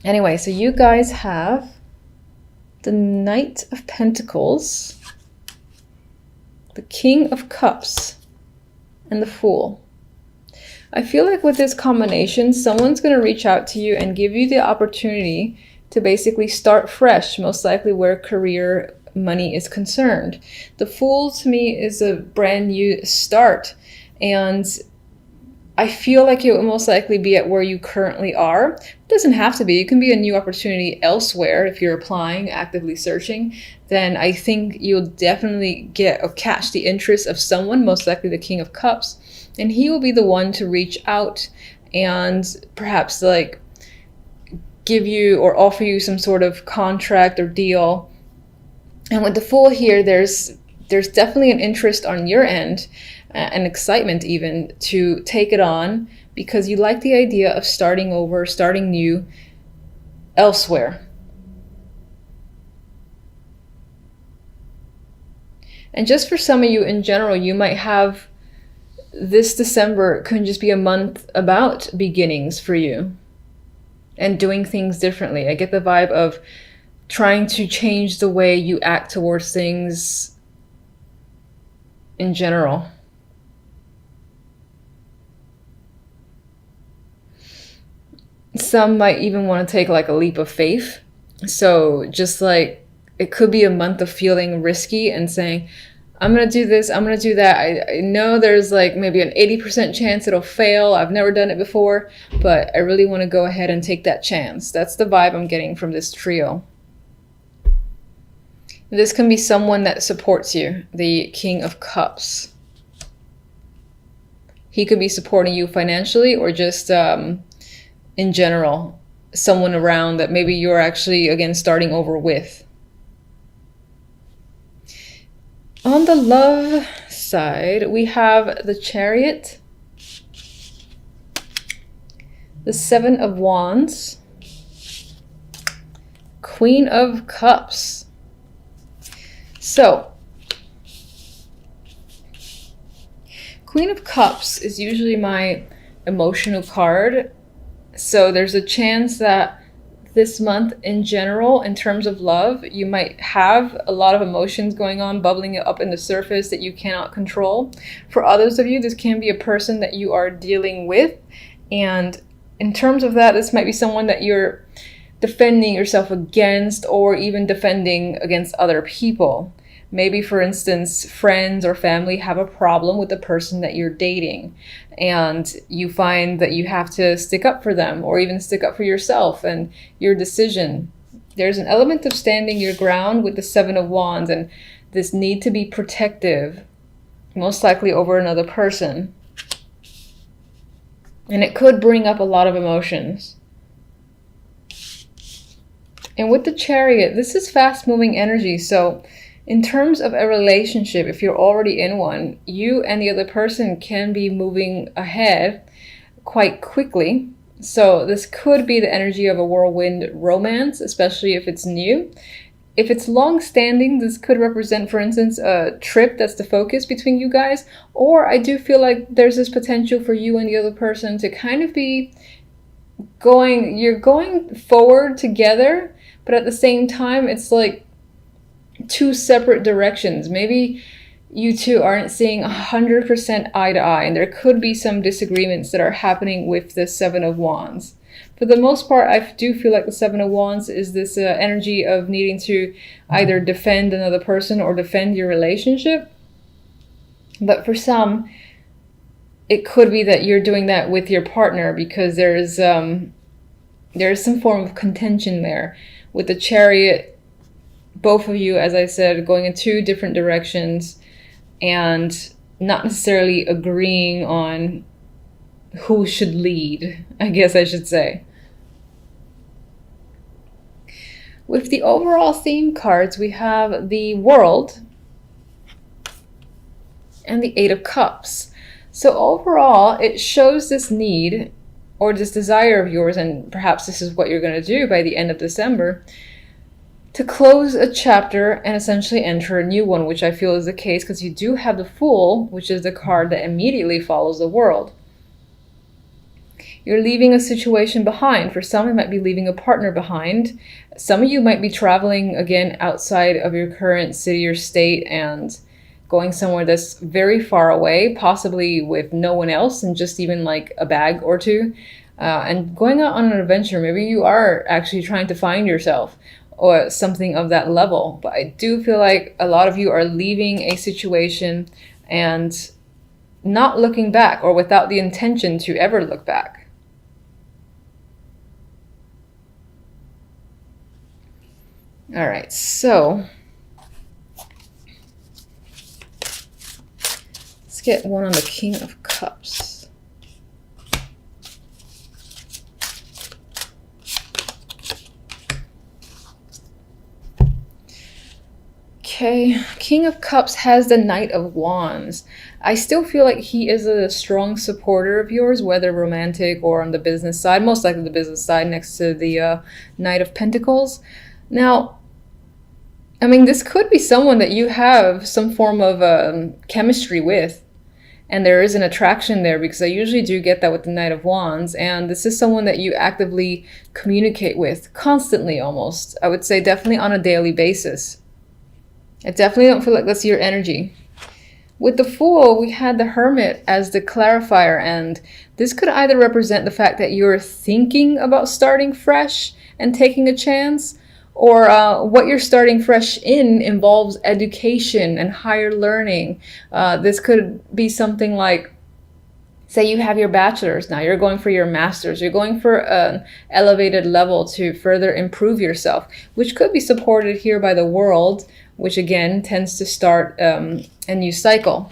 Anyway, so you guys have the Knight of Pentacles, the King of Cups, and the Fool. I feel like with this combination, someone's going to reach out to you and give you the opportunity to basically start fresh, most likely where career, money is concerned. The Fool to me is a brand new start, and I feel like it will most likely be at where you currently are. It doesn't have to be. It can be a new opportunity elsewhere. If you're applying, actively searching, then I think you'll definitely get or catch the interest of someone, most likely the King of Cups. And he will be the one to reach out and perhaps like give you or offer you some sort of contract or deal. And with the Fool here, there's definitely an interest on your end, and excitement even, to take it on because you like the idea of starting over, starting new elsewhere. And just for some of you in general, you might have this December can just be a month about beginnings for you and doing things differently. I get the vibe of trying to change the way you act towards things in general. Some might even want to take like a leap of faith. So just like it could be a month of feeling risky and saying, I'm going to do this, I'm going to do that. I know there's like maybe an 80% chance it'll fail. I've never done it before, but I really want to go ahead and take that chance. That's the vibe I'm getting from this trio. This can be someone that supports you, the King of Cups. He could be supporting you financially or just in general, someone around that maybe you're actually, again, starting over with. On the love side, we have the Chariot, the Seven of Wands, Queen of Cups. So, Queen of Cups is usually my emotional card. So there's a chance that this month in general, in terms of love, you might have a lot of emotions going on, bubbling up in the surface that you cannot control. For others of you, this can be a person that you are dealing with. And in terms of that, this might be someone that you're defending yourself against, or even defending against other people. Maybe, for instance, friends or family have a problem with the person that you're dating, and you find that you have to stick up for them or even stick up for yourself and your decision. There's an element of standing your ground with the Seven of Wands and this need to be protective, most likely over another person. And it could bring up a lot of emotions. And with the Chariot, this is fast-moving energy, so in terms of a relationship, if you're already in one, you and the other person can be moving ahead quite quickly. So this could be the energy of a whirlwind romance, especially if it's new. If it's long-standing, this could represent, for instance, a trip that's the focus between you guys. Or I do feel like there's this potential for you and the other person to kind of be you're going forward together, but at the same time, it's like two separate directions. Maybe you two aren't seeing 100% eye to eye, and there could be some disagreements that are happening with the Seven of Wands. For the most part, I do feel like the Seven of Wands is this energy of needing to either defend another person or defend your relationship. But for some, it could be that you're doing that with your partner because there's some form of contention there. With the Chariot, both of you, as I said, going in two different directions and not necessarily agreeing on who should lead, I guess I should say. With the overall theme cards, we have the World and the Eight of Cups. So overall, it shows this need or this desire of yours, and perhaps this is what you're going to do by the end of December, to close a chapter and essentially enter a new one, which I feel is the case because you do have the Fool, which is the card that immediately follows the World. you're leaving a situation behind. For some, it might be leaving a partner behind. Some of you might be traveling again outside of your current city or state and going somewhere that's very far away, possibly with no one else and just even like a bag or two, and going out on an adventure. Maybe you are actually trying to find yourself or something of that level. But I do feel like a lot of you are leaving a situation and not looking back, or without the intention to ever look back. All right, so let's get one on the King of Cups. Okay, King of Cups has the Knight of Wands. I still feel like he is a strong supporter of yours, whether romantic or on the business side, most likely the business side next to the Knight of Pentacles. Now, I mean, this could be someone that you have some form of chemistry with, and there is an attraction there, because I usually do get that with the Knight of Wands, and this is someone that you actively communicate with constantly, almost. I would say definitely on a daily basis. I definitely don't feel like that's your energy. With the Fool, we had the Hermit as the clarifier, and this could either represent the fact that you're thinking about starting fresh and taking a chance, or what you're starting fresh in involves education and higher learning. This could be something like, say you have your bachelor's, now you're going for your master's, you're going for an elevated level to further improve yourself, which could be supported here by the World, which again tends to start a new cycle.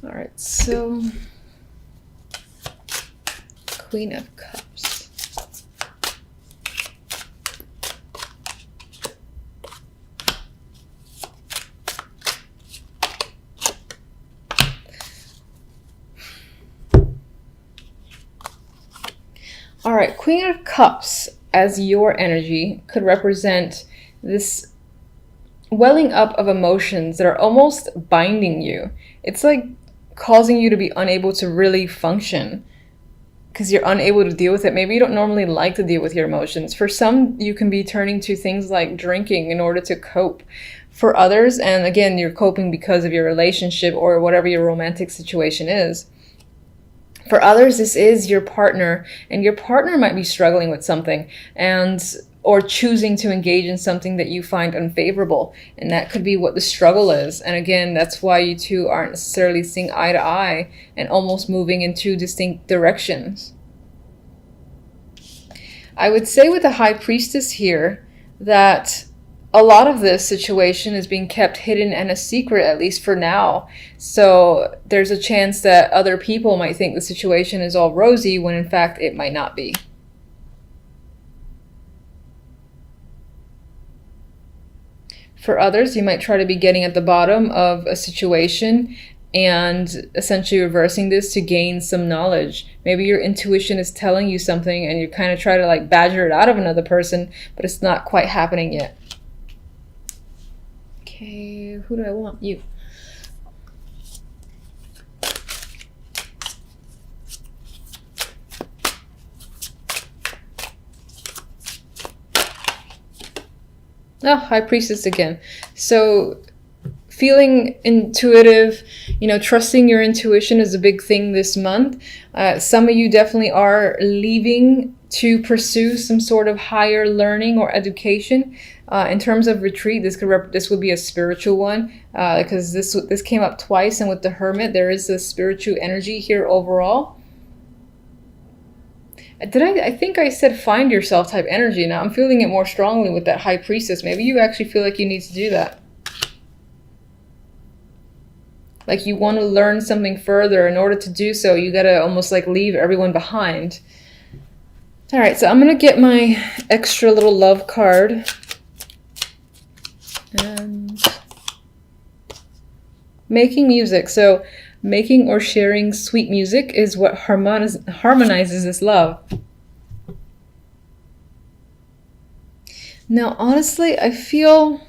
All right, so Queen of Cups. All right, Queen of Cups as your energy could represent this welling up of emotions that are almost binding you. It's like causing you to be unable to really function because you're unable to deal with it. Maybe you don't normally like to deal with your emotions. For some, you can be turning to things like drinking in order to cope. For others, and again, you're coping because of your relationship or whatever your romantic situation is. For others, this is your partner, and your partner might be struggling with something or choosing to engage in something that you find unfavorable, and that could be what the struggle is. And again, that's why you two aren't necessarily seeing eye to eye and almost moving in two distinct directions. I would say with the High Priestess here that a lot of this situation is being kept hidden and a secret, at least for now. So there's a chance that other people might think the situation is all rosy when in fact it might not be. For others, you might try to be getting at the bottom of a situation and essentially reversing this to gain some knowledge. Maybe your intuition is telling you something and you kind of try to like badger it out of another person, but it's not quite happening yet. Okay, who do I want? You. Oh, High Priestess again. So feeling intuitive, trusting your intuition is a big thing this month. Some of you definitely are leaving to pursue some sort of higher learning or education. In terms of retreat, this would be a spiritual one, because this came up twice, and with the Hermit, there is a spiritual energy here overall. I think I said find yourself type energy. Now I'm feeling it more strongly with that High Priestess. Maybe you actually feel like you need to do that. Like you want to learn something further. In order to do so, you gotta almost like leave everyone behind. All right, so I'm gonna get my extra little love card. And making music. So making or sharing sweet music is what harmonizes this love. Now, honestly, I feel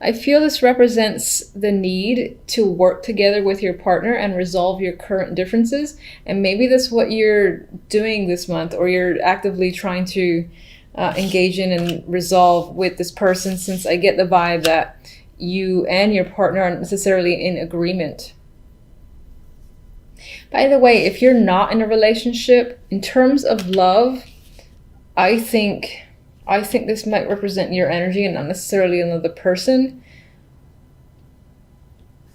I feel this represents the need to work together with your partner and resolve your current differences. And maybe that's what you're doing this month, or you're actively trying to engage in and resolve with this person, since I get the vibe that you and your partner aren't necessarily in agreement. By the way, if you're not in a relationship, in terms of love, I think this might represent your energy and not necessarily another person.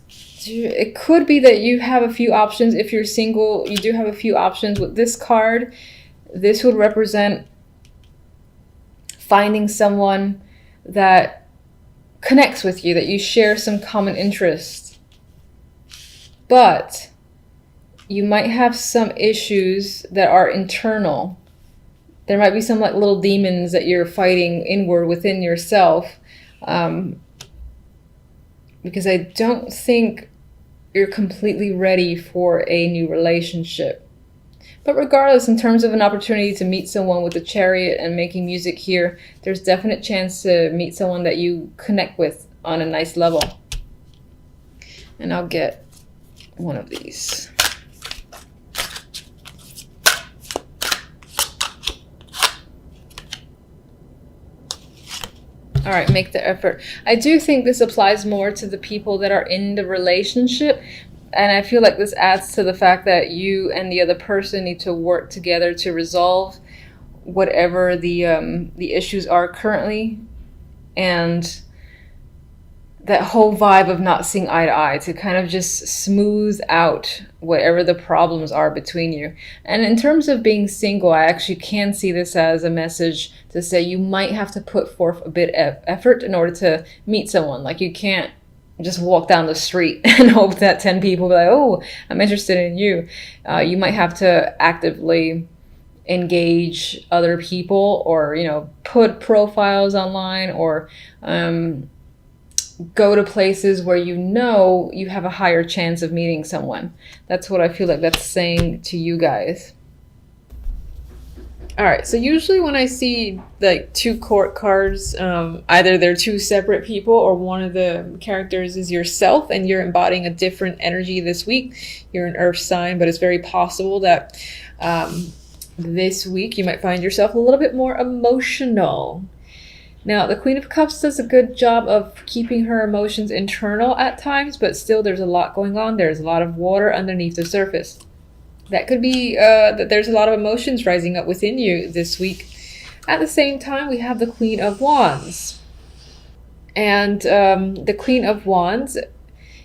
It could be that you have a few options. If you're single, you do have a few options. With this card, this would represent finding someone that connects with you, that you share some common interests. But you might have some issues that are internal. There might be some like little demons that you're fighting inward within yourself, because I don't think you're completely ready for a new relationship. But regardless, in terms of an opportunity to meet someone with the Chariot and making music here, there's definite chance to meet someone that you connect with on a nice level. And I'll get one of these. All right, make the effort. I do think this applies more to the people that are in the relationship. And I feel like this adds to the fact that you and the other person need to work together to resolve whatever the issues are currently. And that whole vibe of not seeing eye to eye, to kind of just smooth out whatever the problems are between you. And in terms of being single, I actually can see this as a message to say you might have to put forth a bit of effort in order to meet someone. Like, you can't just walk down the street and hope that 10 people be like, oh, I'm interested in you. You might have to actively engage other people, or, you know, put profiles online, or go to places where you know you have a higher chance of meeting someone. That's what I feel like that's saying to you guys. All right, so usually when I see like two court cards, either they're two separate people, or one of the characters is yourself and you're embodying a different energy this week. You're an earth sign, but it's very possible that this week you might find yourself a little bit more emotional. Now, the Queen of Cups does a good job of keeping her emotions internal at times, but still there's a lot going on. There's a lot of water underneath the surface. That could be that there's a lot of emotions rising up within you this week. At the same time, we have the Queen of Wands. And the Queen of Wands,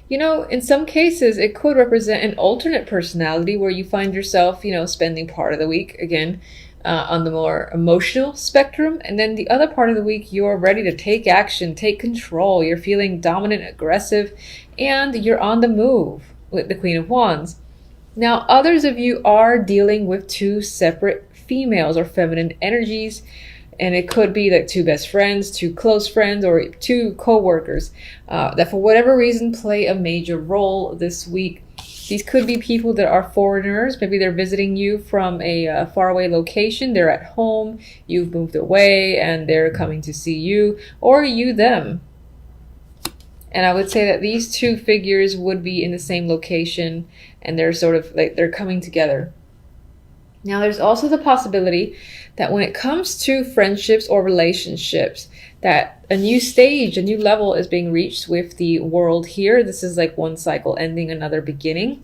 you know, in some cases, it could represent an alternate personality where you find yourself, you know, spending part of the week, again, on the more emotional spectrum, and then the other part of the week you're ready to take action, take control. You're feeling dominant, aggressive, and you're on the move with the Queen of Wands. Now, others of you are dealing with two separate females or feminine energies, and it could be like two best friends, two close friends, or two co-workers that for whatever reason play a major role this week. These could be people that are foreigners. Maybe they're visiting you from a faraway location. They're at home, you've moved away, and they're coming to see you, or you them. And I would say that these two figures would be in the same location, and they're sort of like they're coming together. Now, there's also the possibility that when it comes to friendships or relationships, that a new stage, a new level is being reached with the world here. This is like one cycle ending, another beginning.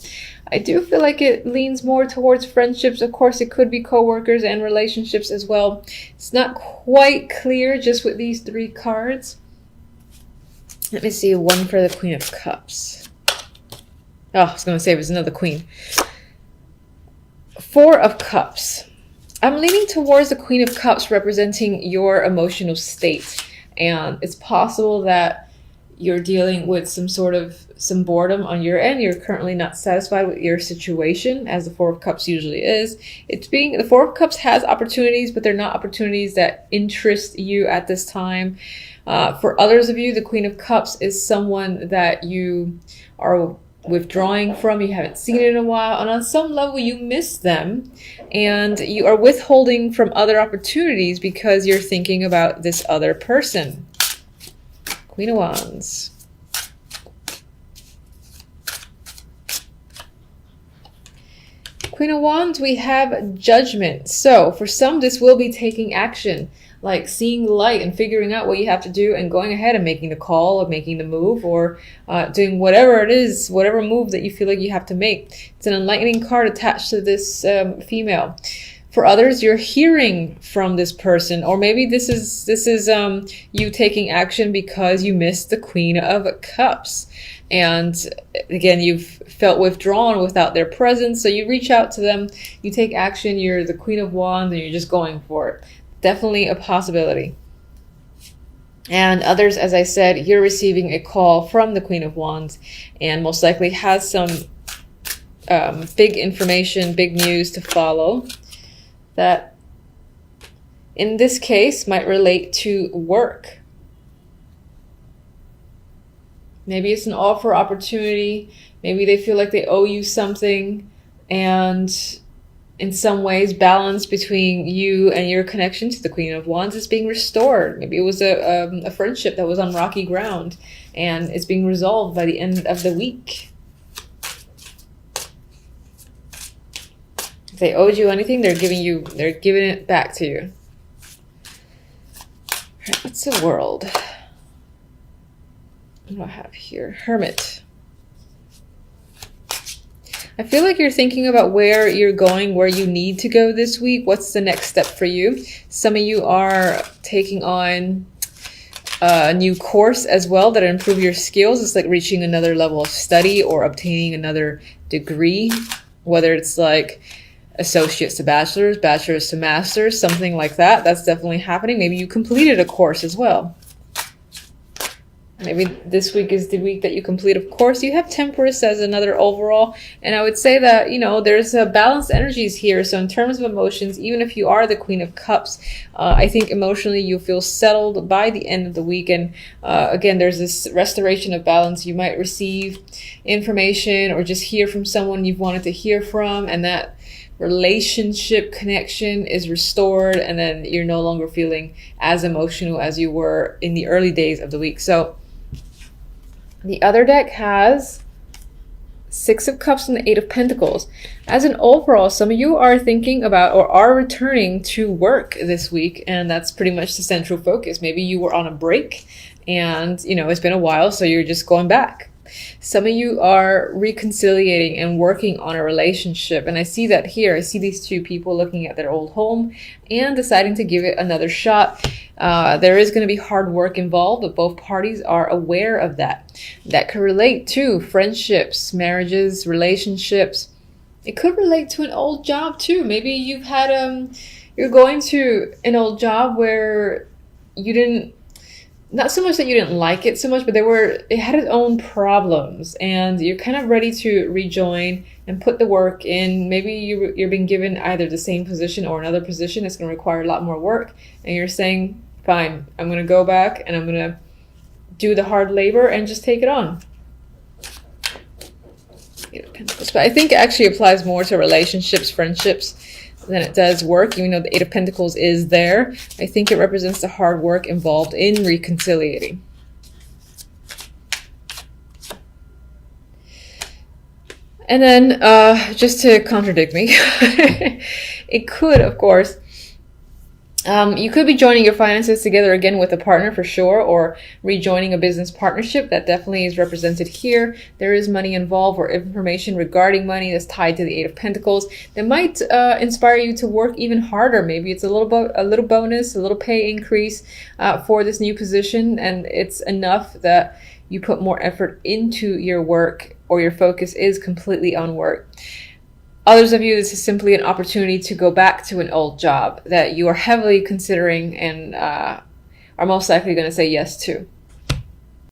I do feel like it leans more towards friendships. Of course, it could be co-workers and relationships as well. It's not quite clear just with these three cards. Let me see one for the Queen of Cups. Oh, I was going to say it was another queen. Four of Cups. I'm leaning towards the Queen of Cups representing your emotional state. And it's possible that you're dealing with some boredom on your end. You're currently not satisfied with your situation, as the Four of Cups usually is. The Four of Cups has opportunities, but they're not opportunities that interest you at this time. For others of you, the Queen of Cups is someone that you are withdrawing from, you haven't seen it in a while, and on some level you miss them, and you are withholding from other opportunities because you're thinking about this other person. Queen of Wands. Queen of Wands, we have Judgment. So for some, this will be taking action, like seeing the light and figuring out what you have to do and going ahead and making the call or making the move, or doing whatever it is, whatever move that you feel like you have to make. It's an enlightening card attached to this female. For others, you're hearing from this person, or maybe this is you taking action because you missed the Queen of Cups. And again, you've felt withdrawn without their presence, so you reach out to them, you take action, you're the Queen of Wands, and you're just going for it. Definitely a possibility. And others, as I said, you're receiving a call from the Queen of Wands, and most likely has some big information, big news to follow, that in this case might relate to work. Maybe it's an offer opportunity. Maybe they feel like they owe you something, and in some ways balance between you and your connection to the Queen of Wands is being restored. Maybe it was a friendship that was on rocky ground and it's being resolved by the end of the week. If they owed you anything, they're giving it back to you. All right, what's the World? What do I have here? Hermit. I feel like you're thinking about where you're going, where you need to go this week. What's the next step for you? Some of you are taking on a new course as well that improve your skills. It's like reaching another level of study or obtaining another degree, whether it's like associates to bachelor's, bachelor's to master's, something like that. That's definitely happening. Maybe you completed a course as well. Maybe this week is the week that you complete. Of course, you have Temperance as another overall. And I would say that, you know, there's a balanced energies here. So in terms of emotions, even if you are the Queen of Cups, I think emotionally you'll feel settled by the end of the week. And again, there's this restoration of balance. You might receive information or just hear from someone you've wanted to hear from, and that relationship connection is restored, and then you're no longer feeling as emotional as you were in the early days of the week. So the other deck has Six of Cups and the Eight of Pentacles. As an overall, some of you are thinking about or are returning to work this week, and that's pretty much the central focus. Maybe you were on a break and, you know, it's been a while, so you're just going back. Some of you are reconciliating and working on a relationship, and I see that here. I see these two people looking at their old home and deciding to give it another shot. There is going to be hard work involved, but both parties are aware of that. That could relate to friendships, marriages, relationships. It could relate to an old job too. Maybe you've had you're going to an old job where you didn't, not so much that you didn't like it so much, but it had its own problems, and you're kind of ready to rejoin and put the work in. Maybe you're being given either the same position or another position. It's going to require a lot more work, and you're saying, fine, I'm going to go back and I'm going to do the hard labor and just take it on. But I think it actually applies more to relationships, friendships, than it does work. Even though the Eight of Pentacles is there, I think it represents the hard work involved in reconciliating. And then just to contradict me, it could, of course, you could be joining your finances together again with a partner for sure, or rejoining a business partnership. That definitely is represented here. There is money involved or information regarding money that's tied to the Eight of Pentacles that might inspire you to work even harder. Maybe it's a little bonus, a little pay increase for this new position, and it's enough that you put more effort into your work, or your focus is completely on work. Others of you, this is simply an opportunity to go back to an old job that you are heavily considering and are most likely going to say yes to.